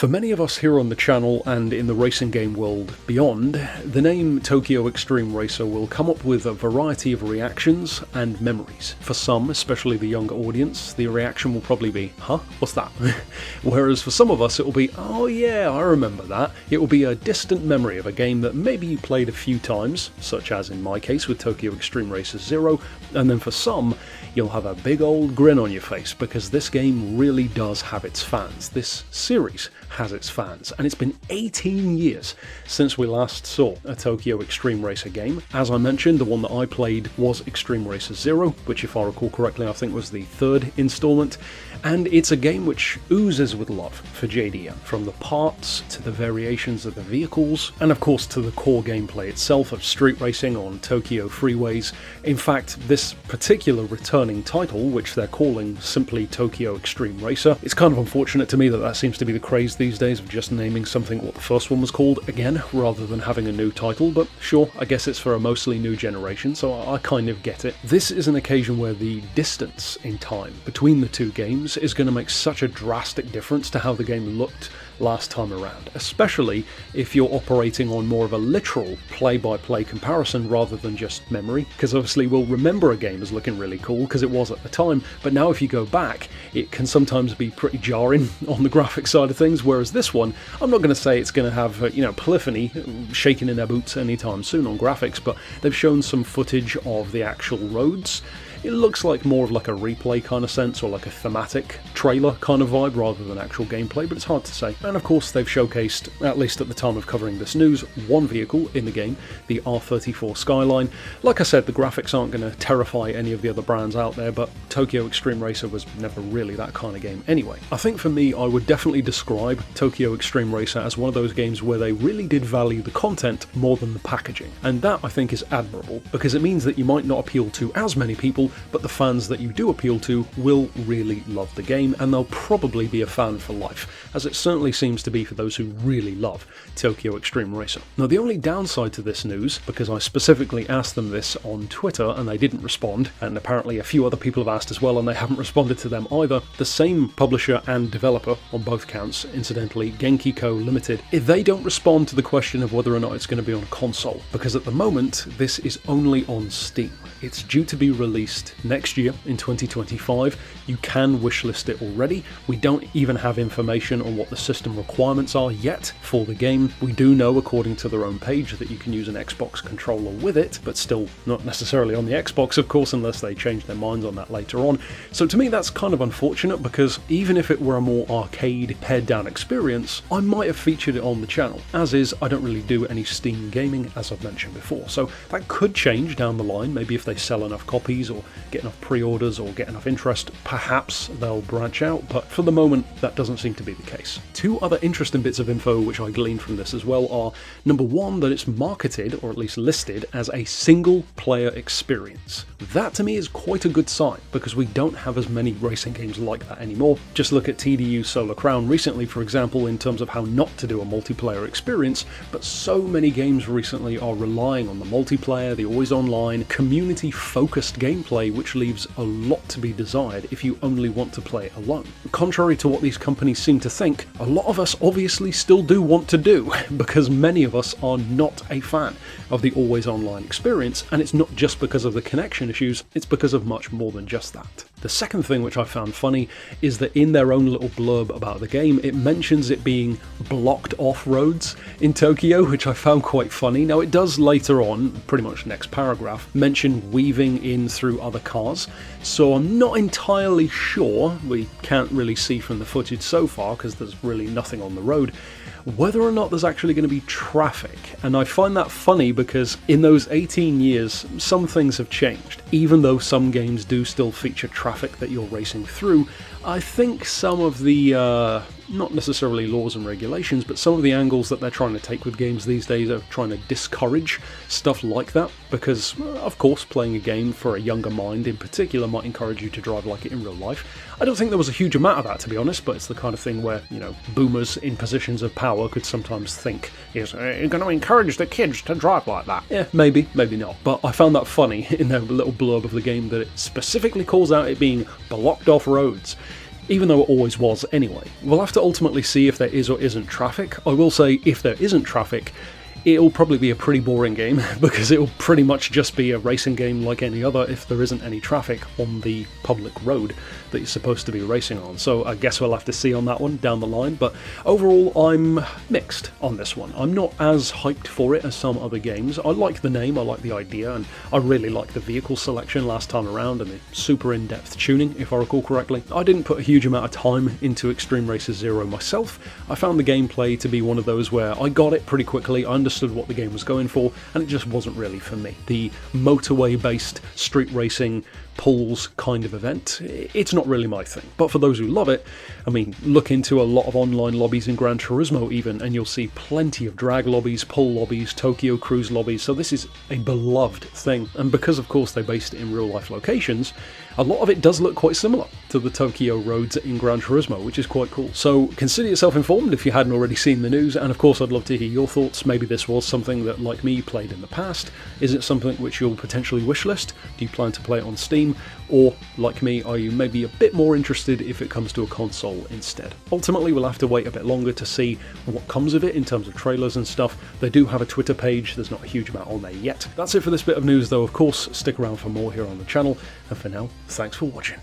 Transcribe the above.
For many of us here on the channel and in the racing game world beyond, the name Tokyo Xtreme Racer will come up with a variety of reactions and memories. For some, especially the younger audience, the reaction will probably be, huh? What's that? Whereas for some of us it will be, oh yeah, I remember that. It will be a distant memory of a game that maybe you played a few times, such as in my case with Tokyo Xtreme Racer 0, and then for some, you'll have a big old grin on your face because this game really does have its fans. This series has its fans, and it's been 18 years since we last saw a Tokyo Xtreme Racer game. As I mentioned, the one that I played was Xtreme Racer 0, which if I recall correctly I think was the third installment, and it's a game which oozes with love for JDM, from the parts to the variations of the vehicles, and of course to the core gameplay itself of street racing on Tokyo freeways. In fact, this particular returning title, which they're calling simply Tokyo Xtreme Racer, it's kind of unfortunate to me that that seems to be the craze these days of just naming something what the first one was called again, rather than having a new title, but sure, I guess it's for a mostly new generation, so I kind of get it. This is an occasion where the distance in time between the two games is going to make such a drastic difference to how the game looked last time around, especially if you're operating on more of a literal play-by-play comparison rather than just memory, because obviously we'll remember a game as looking really cool because it was at the time, but now if you go back it can sometimes be pretty jarring on the graphic side of things, whereas this one, I'm not going to say it's going to have polyphony shaking in their boots anytime soon on graphics, but they've shown some footage of the actual roads. It looks like more of like a replay kind of sense, or like a thematic trailer kind of vibe rather than actual gameplay, but it's hard to say. And of course they've showcased, at least at the time of covering this news, one vehicle in the game, the R34 Skyline. Like I said, the graphics aren't going to terrify any of the other brands out there, but Tokyo Xtreme Racer was never really that kind of game anyway. I think for me, I would definitely describe Tokyo Xtreme Racer as one of those games where they really did value the content more than the packaging. And that I think is admirable, because it means that you might not appeal to as many people, but the fans that you do appeal to will really love the game, and they'll probably be a fan for life, as it certainly seems to be for those who really love Tokyo Xtreme Racer. Now the only downside to this news, because I specifically asked them this on Twitter and they didn't respond, and apparently a few other people have asked as well and they haven't responded to them either, the same publisher and developer on both counts, incidentally, Genki Co Ltd, if they don't respond to the question of whether or not it's going to be on console, because at the moment this is only on Steam. It's due to be released next year in 2025. You can wishlist it already. We don't even have information on what the system requirements are yet for the game. We do know, according to their own page, that you can use an Xbox controller with it, but still not necessarily on the Xbox, of course, unless they change their minds on that later on. So to me that's kind of unfortunate, because even if it were a more arcade, pared-down experience, I might have featured it on the channel. As is, I don't really do any Steam gaming, as I've mentioned before, so that could change down the line. Maybe if they sell enough copies or get enough pre-orders or get enough interest, perhaps they'll branch out, but for the moment that doesn't seem to be the case. Two other interesting bits of info which I gleaned from this as well are, number one, that it's marketed, or at least listed, as a single player experience. That to me is quite a good sign, because we don't have as many racing games like that anymore. Just look at TDU's Solar Crown recently, for example, in terms of how not to do a multiplayer experience, but so many games recently are relying on the multiplayer, the always online, community-focused gameplay, which leaves a lot to be desired if you only want to play it alone. Contrary to what these companies seem to think, a lot of us obviously still do want to do, because many of us are not a fan of the always online experience, and it's not just because of the connection issues, it's because of much more than just that. The second thing which I found funny is that in their own little blurb about the game, it mentions it being blocked off roads in Tokyo, which I found quite funny. Now it does later on, pretty much next paragraph, mention weaving in through other cars, so I'm not entirely sure, we can't really see from the footage so far because there's really nothing on the road, whether or not there's actually going to be traffic. And I find that funny because in those 18 years some things have changed. Even though some games do still feature traffic that you're racing through, I think some of the, not necessarily laws and regulations, but some of the angles that they're trying to take with games these days are trying to discourage stuff like that, because of course playing a game for a younger mind in particular might encourage you to drive like it in real life. I don't think there was a huge amount of that, to be honest, but it's the kind of thing where, boomers in positions of power could sometimes think, yes, you're going to encourage the kids to drive like that. Yeah, maybe, maybe not. But I found that funny in their little blurb of the game that it specifically calls out it being blocked off roads. even though it always was anyway. We'll have to ultimately see if there is or isn't traffic. I will say, if there isn't traffic, it'll probably be a pretty boring game, because it'll pretty much just be a racing game like any other if there isn't any traffic on the public road that you're supposed to be racing on. So I guess we'll have to see on that one down the line, but overall I'm mixed on this one. I'm not as hyped for it as some other games. I like the name, I like the idea, and I really like the vehicle selection last time around and the super in-depth tuning, if I recall correctly. I didn't put a huge amount of time into Extreme Racer Zero myself. I found the gameplay to be one of those where I got it pretty quickly, I understood what the game was going for, and it just wasn't really for me. The motorway-based street racing pulls kind of event, it's not really my thing. But for those who love it, I mean, look into a lot of online lobbies in Gran Turismo even, and you'll see plenty of drag lobbies, pull lobbies, Tokyo cruise lobbies, so this is a beloved thing. And because of course they based it in real life locations, a lot of it does look quite similar to the Tokyo roads in Gran Turismo, which is quite cool. So consider yourself informed if you hadn't already seen the news, and of course I'd love to hear your thoughts. Maybe this was something that, like me, played in the past. Is it something which you'll potentially wishlist? Do you plan to play it on Steam? Or, like me, are you maybe a bit more interested if it comes to a console instead? Ultimately, we'll have to wait a bit longer to see what comes of it in terms of trailers and stuff. They do have a Twitter page, there's not a huge amount on there yet. That's it for this bit of news though. Of course, stick around for more here on the channel, and for now, thanks for watching.